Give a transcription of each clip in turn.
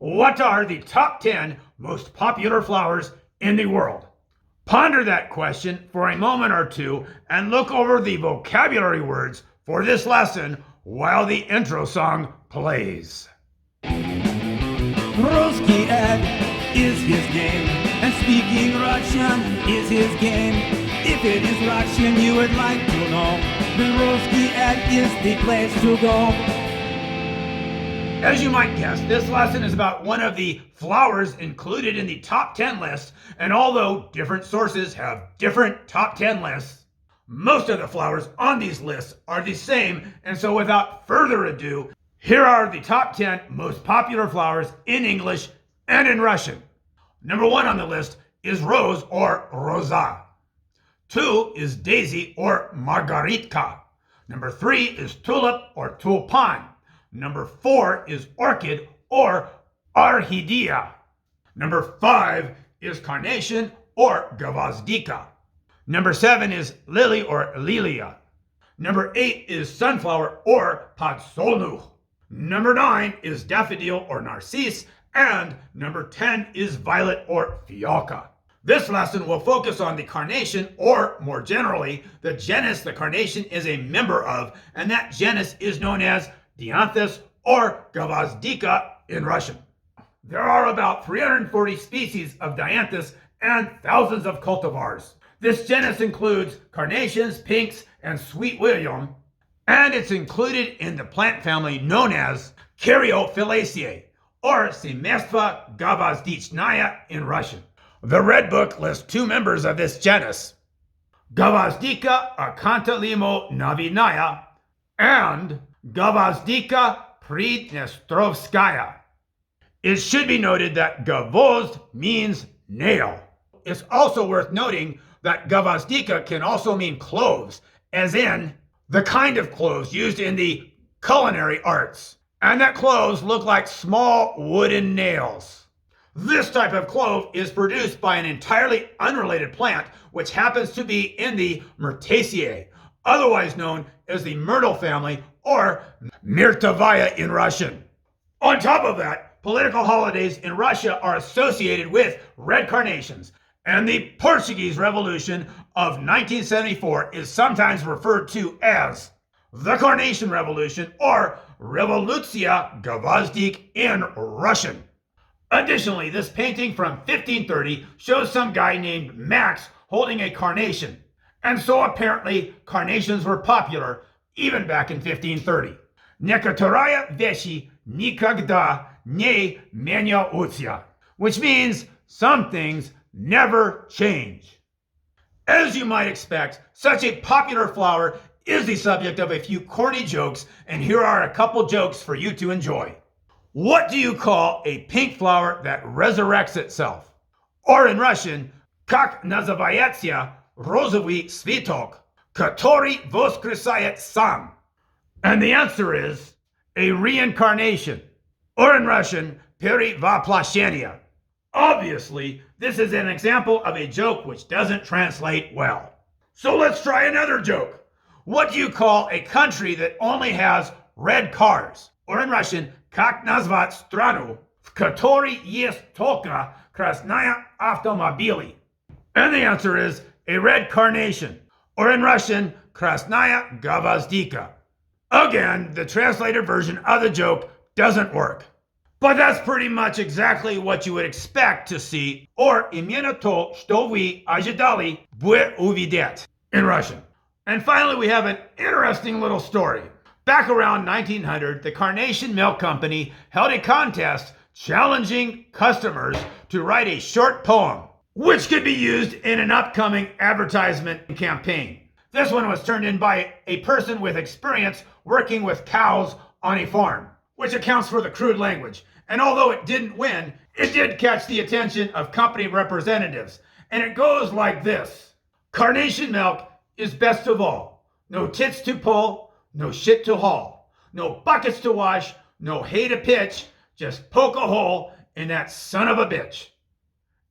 What are the top 10 most popular flowers in the world? Ponder that question for a moment or two and look over the vocabulary words for this lesson while the intro song plays. Русский Ed is his name, and speaking Russian is his game. If it is Russian you would like to know, then Rусский Ed is the place to go. As you might guess, this lesson is about one of the flowers included in the top 10 list, and although different sources have different top 10 lists, most of the flowers on these lists are the same, and so without further ado, here are the top 10 most popular flowers in English and in Russian. Number 1 on the list is rose or rosa. 2 is daisy or margaritka. Number 3 is tulip or tюльпан. Number 4 is orchid or orchidea. Number 5 is carnation or gvоздика. Number 7 is lily or lilia. Number 8 is sunflower or подсолнух. Number 9 is daffodil or narцисс. And number 10 is violet or fialka. This lesson will focus on the carnation, or more generally, the genus the carnation is a member of, and that genus is known as dianthus or gvоздика in Russian. There are about 340 species of dianthus and thousands of cultivars. This genus includes carnations, pinks, and sweet william, and it's included in the plant family known as Caryophyllaceae or Cemейства Гвоздичные in Russian. The Red Book lists 2 members of this genus, Gvоздика akantolimo-novinaya and Gvоздика pridnestrovskaya. It should be noted that gvozd means nail. It's also worth noting that gvоздика can also mean cloves, as in the kind of cloves used in the culinary arts, and that cloves look like small wooden nails. This type of clove is produced by an entirely unrelated plant, which happens to be in the Myrtaceae, otherwise known as the myrtle family or Myrtovaya in Russian. On top of that, political holidays in Russia are associated with red carnations, and the Portuguese Revolution of 1974 is sometimes referred to as the Carnation Revolution or Revolucja Gvozdik in Russian. Additionally, this painting from 1530 shows some guy named Max holding a carnation, and so apparently carnations were popular even back in 1530. Некоторые вещи никогда не меняются, which means some things never change. As you might expect, such a popular flower is the subject of a few corny jokes, and here are a couple jokes for you to enjoy. What do you call a pink flower that resurrects itself? Or in Russian, как называется розовый цветок, который воскресает сам? And the answer is a reincarnation. Or in Russian, перевоплощение. Obviously, this is an example of a joke which doesn't translate well. So let's try another joke. What do you call a country that only has red cars? Or in Russian, как назвать страну, в которой есть только красные автомобили? And the answer is a red carnation. Or in Russian, красная гвоздика. Again, the translated version of the joke doesn't work. But that's pretty much exactly what you would expect to see, or именно то, что вы ожидали бы увидеть in Russian. And finally, we have an interesting little story. Back around 1900, the Carnation Milk Company held a contest challenging customers to write a short poem, which could be used in an upcoming advertisement campaign. This one was turned in by a person with experience working with cows on a farm, which accounts for the crude language. And although it didn't win, it did catch the attention of company representatives. And it goes like this. Carnation milk is best of all. No tits to pull, no shit to haul, no buckets to wash, no hay to pitch, just poke a hole in that son of a bitch.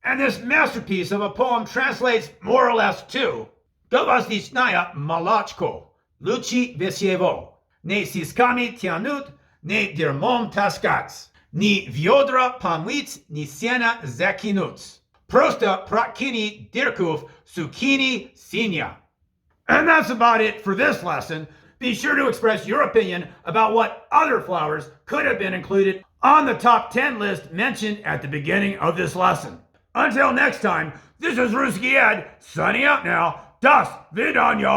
And this masterpiece of a poem translates more or less to Gvоздичное молочко, лучи весьего, не сисками тянут, не дерьмом таскать. Ni viodra pomlic ni siena zakinuts. Prosta pratkini dirkuf sukini sinia. And that's about it for this lesson. Be sure to express your opinion about what other flowers could have been included on the top 10 list mentioned at the beginning of this lesson. Until next time, this is Ruski Ed, signing out now. Das Vidanya!